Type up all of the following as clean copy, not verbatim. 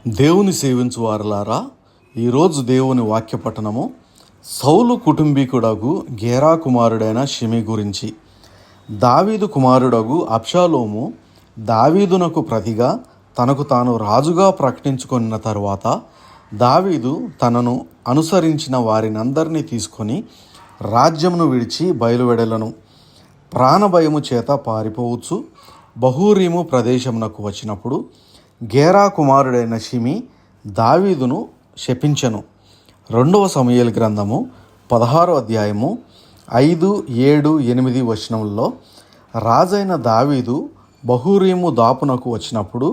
దేవుని సేవించు వారలారా, ఈరోజు దేవుని వాక్య పఠనము సౌలు కుటుంబీకుడగు గేరా కుమారుడైన షిమి గురించి. దావీదు కుమారుడగు అబ్షాలోము దావీదునకు ప్రతిగా తనకు తాను రాజుగా ప్రకటించుకున్న తరువాత దావీదు తనను అనుసరించిన వారినందరినీ తీసుకొని రాజ్యమును విడిచి బయలువెడలను. ప్రాణభయము చేత పారిపోవచ్చు బహూరీము ప్రదేశమునకు వచ్చినప్పుడు గేరా కుమారుడైన షిమి దావీదును శపించెను. 2 సమూయేలు గ్రంథము 16వ అధ్యాయము 5, 7, 8 వచనములలో రాజైన దావీదు బహూరీము దాపునకు వచ్చినప్పుడు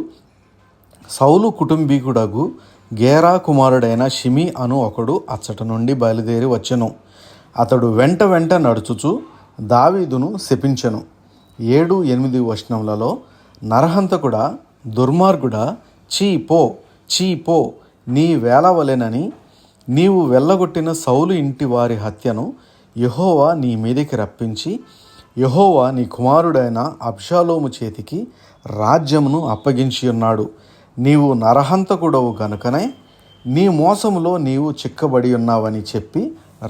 సౌలు కుటుంబీకుడగు గేరా కుమారుడైన షిమి అను ఒకడు అచ్చట నుండి బయలుదేరి వచ్చెను. అతడు వెంట నడుచుచు దావీదును శపించెను. 7, 8 వచనములలో నరహంతకుడా, దుర్మార్గుడా, చీ పో నీ వేలవలెనని నీవు వెళ్ళగొట్టిన సౌలు ఇంటి వారి హత్యను యెహోవా నీ మీదికి రప్పించి యెహోవా నీ కుమారుడైన అబ్షాలోము చేతికి రాజ్యమును అప్పగించి ఉన్నాడు. నీవు నరహంతకుడవు గనుకనే నీ మోసములో నీవు చిక్కబడి ఉన్నావని చెప్పి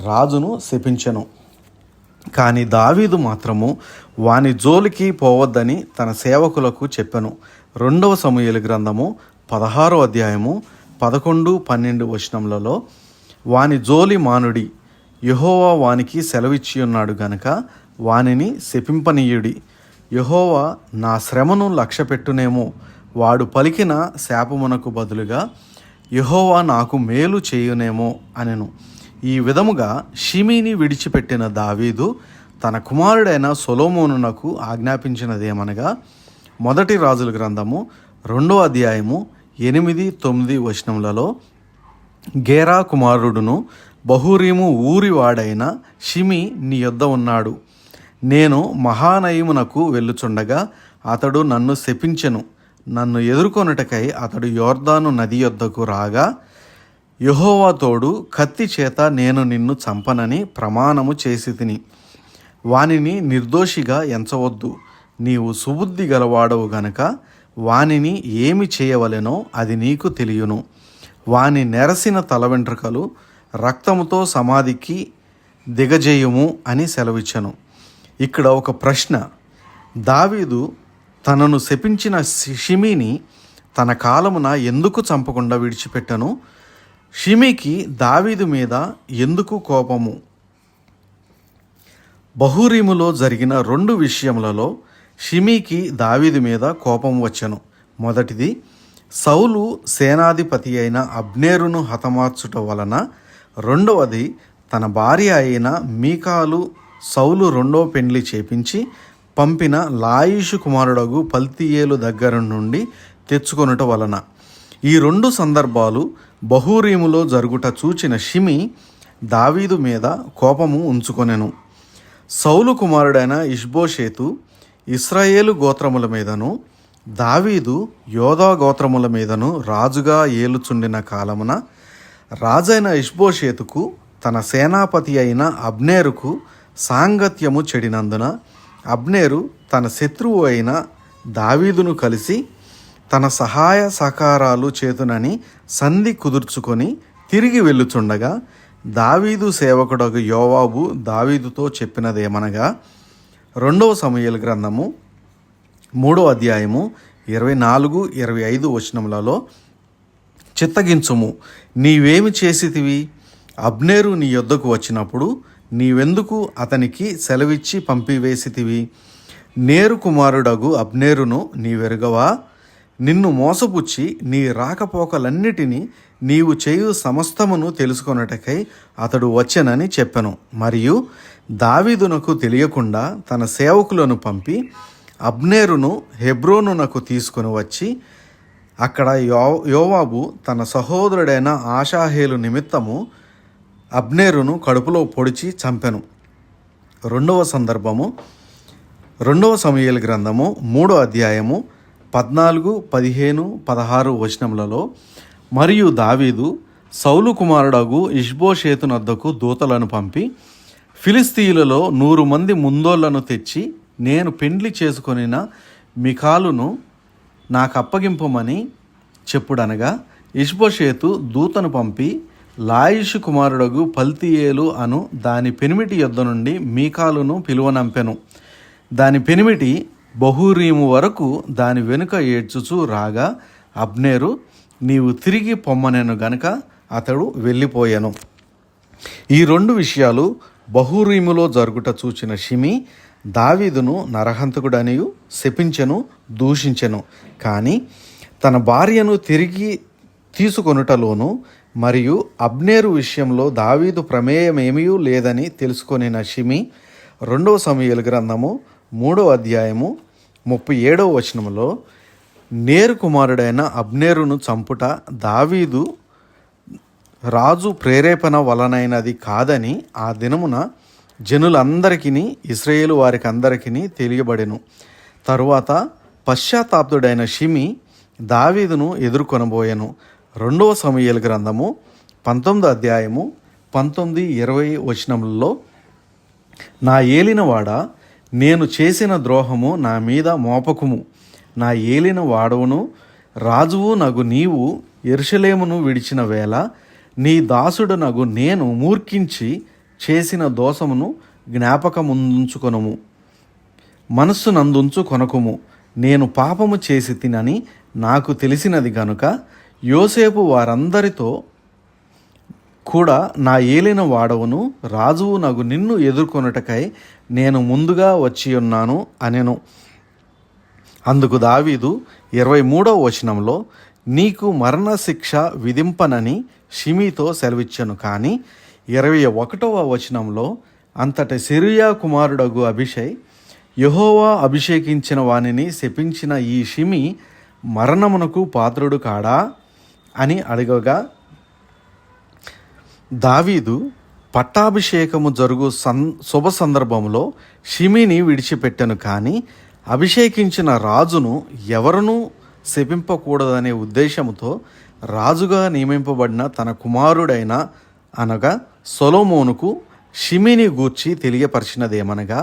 రాజును శపించెను. కానీ దావీదు మాత్రము వాని జోలికి పోవద్దని తన సేవకులకు చెప్పెను. 2 సమూయేలు గ్రంథము 16వ అధ్యాయము 11, 12 వచనములలో వాని జోలి మానుడి, యెహోవా వానికి సెలవిచ్చి ఉన్నాడు గనుక వానిని శపింపనీయుడి. యెహోవా నా శ్రమను లక్ష్యపెట్టునేమో, వాడు పలికిన శాపమునకు బదులుగా యెహోవా నాకు మేలు చేయునేమో అనెను. ఈ విధముగా షిమీని విడిచిపెట్టిన దావీదు తన కుమారుడైన సొలొమోనునకు ఆజ్ఞాపించినదేమనగా 1 రాజుల గ్రంథము 2వ అధ్యాయము 8, 9 వచనములలో గేరా కుమారుడును బహూరీము ఊరివాడైన షిమి నీ యొద్ద ఉన్నాడు. నేను మహానయమునకు వెళ్ళుచుండగా అతడు నన్ను శపించెను. నన్ను ఎదుర్కొనుటకై అతడు యోర్దాను నది యొద్దకు రాగా యెహోవా తోడు కత్తి చేత నేను నిన్ను చంపనని ప్రమాణము చేసి తిని, వానిని నిర్దోషిగా ఎంచవద్దు. నీవు సుబుద్ధి గలవాడవు గనక వానిని ఏమి చేయవలెనో అది నీకు తెలియను. వాని నెరసిన తల వెంట్రుకలు రక్తముతో సమాధికి దిగజేయుము అని సెలవిచ్చెను. ఇక్కడ ఒక ప్రశ్న. దావీదు తనను శపించిన షిమిని తన కాలమున ఎందుకు చంపకుండా విడిచిపెట్టను? షిమికి దావీదు మీద ఎందుకు కోపము? బహూరీములో జరిగిన 2 విషయములలో షిమికి దావీదు మీద కోపం వచ్చెను. మొదటిది, సౌలు సేనాధిపతి అయిన అబ్నేరును హతమార్చుట వలన. రెండవది, తన భార్య అయిన మీకాలు సౌలు 2వ పెండ్లి చేపించి పంపిన లాయిషు కుమారుడగు పల్తీయేలు దగ్గర నుండి తెచ్చుకొనుట వలన. ఈ 2 సందర్భాలు బహూరీములో జరుగుట చూచిన షిమి దావీదు మీద కోపము ఉంచుకొనెను. సౌలు కుమారుడైన ఇష్బోషేతు ఇశ్రాయేలు గోత్రముల మీదను దావీదు యోధా గోత్రముల మీదను రాజుగా ఏలుచుండిన కాలమున రాజైన ఇష్బోషేతుకు తన సేనాపతి అయిన అబ్నేరుకు సాంగత్యము చెడినందున అబ్నేరు తన శత్రువు అయిన దావీదును కలిసి తన సహాయ సహకారాలు చేతునని సంధి కుదుర్చుకొని తిరిగి వెళ్ళుచుండగా దావీదు సేవకుడగు యోవాబు దావీదుతో చెప్పినదేమనగా 2 సమూయేలు గ్రంథము 3వ అధ్యాయము 24, 25 వచనములలో చిత్తగించుము, నీవేమి చేసితివి? అబ్నేరు నీ యొద్దకు వచ్చినప్పుడు నీవెందుకు అతనికి సెలవిచ్చి పంపివేసితివి? నేరు కుమారుడగు అబ్నేరును నీవెరుగవా? నిన్ను మోసపుచ్చి నీ రాకపోకలన్నిటినీ నీవు చేయు సమస్తమును తెలుసుకొనుటకై అతడు వచ్చెనని చెప్పెను. మరియు దావీదునకు తెలియకుండా తన సేవకులను పంపి అబ్నేరును హెబ్రోనునకు తీసుకొని వచ్చి అక్కడ యోవాబు తన సహోదరుడైన ఆషాహేలు నిమిత్తము అబ్నేరును కడుపులో పొడిచి చంపెను. 2వ సందర్భము 2 సమూయేలు గ్రంథము 3వ అధ్యాయము 14, 15, 16 వచనములలో మరియు దావీదు సౌలు కుమారుడగు ఇష్బోషేతునొద్దకు దూతలను పంపి ఫిలిస్తీయులలో 100 మంది ముందోళ్లను తెచ్చి నేను పెండ్లి చేసుకొనిన మికాలును నాకు అప్పగింపమని చెప్పుడనగా ఇష్బోషేతు దూతను పంపి, లాయిషు కుమారుడగు పల్తీయేలు అను దాని పెనిమిటి యొద్ద నుండి మీకాలును పిలువనంపెను. దాని పెనిమిటి బహూరీము వరకు దాని వెనుక ఏడ్చుచూ రాగా అబ్నేరు, నీవు తిరిగి పొమ్మనెను గనుక అతడు వెళ్ళిపోయాను. ఈ 2 విషయాలు బహూరీములో జరుగుట చూచిన షిమీ దావీదును నరహంతకుడనియు శపించెను, దూషించెను. కానీ తన భార్యను తిరిగి తీసుకొనుటలోను మరియు అబ్నేరు విషయంలో దావీదు ప్రమేయమేమీ లేదని తెలుసుకొనిన షిమీ 2 సమూయేలు గ్రంథము 3వ అధ్యాయము 37వ వచనములో, నేరు కుమారుడైన అబ్నేరును చంపుట దావీదు రాజు ప్రేరేపణ వలనైనది కాదని ఆ దినమున జనులందరికీ, ఇశ్రాయేలు వారికి అందరికీ తెలియబడెను. తరువాత పశ్చాత్తాపుడైన షిమీ దావీదును ఎదుర్కొనబోయెను. 2వ సమూయేలు గ్రంథము 19వ అధ్యాయము 19-20 వచనములలో, నా ఏలినవాడా, నేను చేసిన ద్రోహము నా మీద మోపకుము. నా ఏలిన వాడవును రాజువు నగు నీవు యెరూషలేమును విడిచిన వేళ నీ దాసుడు నగు నేను మూర్ఖించి చేసిన దోషమును జ్ఞాపకముందుంచుకొనుము, మనస్సునందుంచు కొనకుము. నేను పాపము చేసి తినని నాకు తెలిసినది గనుక యోసేపు వారందరితో కూడా నా ఏలిన వాడవును రాజువు నగు నిన్ను ఎదుర్కొనుటకై నేను ముందుగా వచ్చియున్నాను అనెను. అందుకు దావీదు 23వ వచనంలో, నీకు మరణశిక్ష విధింపనని షిమీతో సెలవిచ్చెను. కానీ 21వ వచనంలో, అంతట సెరూయా కుమారుడగు అబీషై, యెహోవా అభిషేకించిన వానిని శపించిన ఈ షిమీ మరణమునకు పాత్రుడు కాడా అని అడగగా, దావీదు పట్టాభిషేకము జరుగు శుభ సందర్భంలో షిమీని విడిచిపెట్టెను. కానీ అభిషేకించిన రాజును ఎవరునూ శపింపకూడదనే ఉద్దేశంతో రాజుగా నియమింపబడిన తన కుమారుడైన అనగా సొలొమోనుకు షిమీని గూర్చి తెలియపరిచినదేమనగా,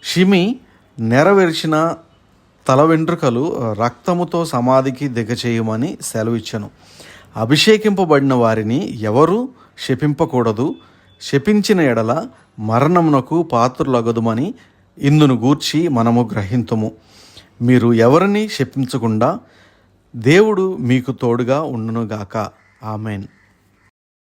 షిమీ నెరవేర్చిన తల వెంట్రుకలు రక్తముతో సమాధికి దిగచేయమని సెలవిచ్చెను. అభిషేకింపబడిన వారిని ఎవరు శపింపకూడదు, శపించిన ఎడల మరణమునకు పాత్రులగదుమని ఇందును గూర్చి మనము గ్రహింతుము. మీరు ఎవరిని శపించకుండా దేవుడు మీకు తోడుగా ఉండునుగాక. ఆమెన్.